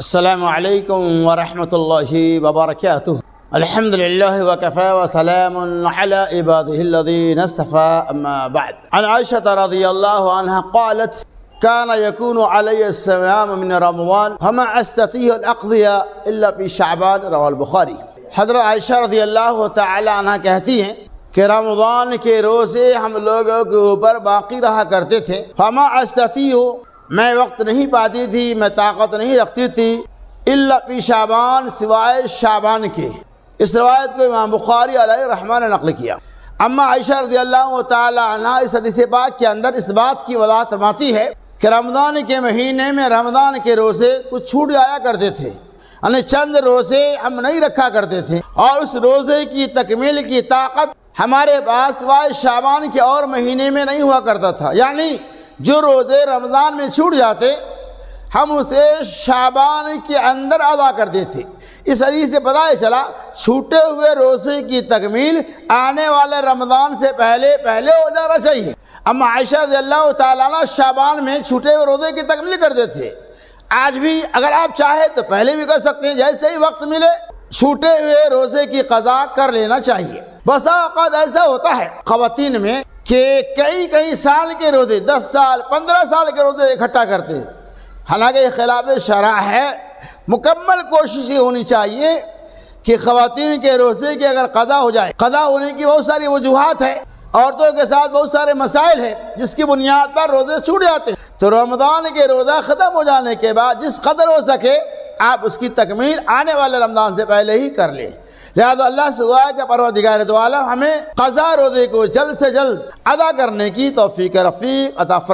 السلام علیکم ورحمۃ اللہ وبرکاتہ۔ الحمد للہ وکفى وسلام علی عباده الذین اصطفى اما بعد۔ عن عائشة رضی اللہ عنہا قالت كان يكون علي الصيام من رمضان فما استطيع الأقضي الا في شعبان رواه البخاری۔ حضرت عائشہ رضی اللہ تعالی عنہ کہتی ہیں کہ رمضان کے روزے ہم لوگوں کے اوپر باقی رہا کرتے تھے۔ فما استطيع، میں وقت نہیں پاتی تھی، میں طاقت نہیں رکھتی تھی، الا فی شعبان، سوائے شعبان کے۔ اس روایت کو امام بخاری علیہ رحمہ نے نقل کیا۔ اما عائشہ رضی اللہ تعالی عنہ اس حدیث پاک کے اندر اس بات کی وضاحت فرماتی ہے کہ رمضان کے مہینے میں رمضان کے روزے کچھ چھوٹ جایا کرتے تھے، یعنی چند روزے ہم نہیں رکھا کرتے تھے، اور اس روزے کی تکمیل کی طاقت ہمارے پاس سوائے شعبان کے اور مہینے میں نہیں ہوا کرتا تھا۔ یعنی جو روزے رمضان میں چھوٹ جاتے ہم اسے شعبان کے اندر ادا کرتے تھے۔ اس حدیث سے پتہ چلا چھوٹے ہوئے روزے کی تکمیل آنے والے رمضان سے پہلے ہو جانا چاہیے۔ اما عائشہ رضی اللہ تعالیٰ عنہ شعبان میں چھوٹے ہوئے روزے کی تکمیل کرتے تھے۔ آج بھی اگر آپ چاہیں تو پہلے بھی کر سکتے ہیں، جیسے ہی وقت ملے چھوٹے ہوئے روزے کی قضا کر لینا چاہیے۔ بسا اوقات ایسا ہوتا ہے خواتین میں کہ کئی سال کے روزے، 10 سال 15 سال کے روزے اکٹھا کرتے ہیں، حالانکہ یہ خلاف شرع ہے۔ مکمل کوشش یہ ہونی چاہیے کہ خواتین کے روزے کی اگر قضا ہو جائے، قضا ہونے کی بہت ساری وجوہات ہیں، عورتوں کے ساتھ بہت سارے مسائل ہیں جس کی بنیاد پر روزے چھوٹ جاتے ہیں، تو رمضان کے روزہ ختم ہو جانے کے بعد جس قدر ہو سکے آپ اس کی تکمیل آنے والے رمضان سے پہلے ہی کر لیں۔ لہذا اللہ سے دعا ہے کہ پروردگار دو عالم ہمیں قضا روزے کو جلد سے جلد ادا کرنے کی توفیق رفیق عطا فرمائے۔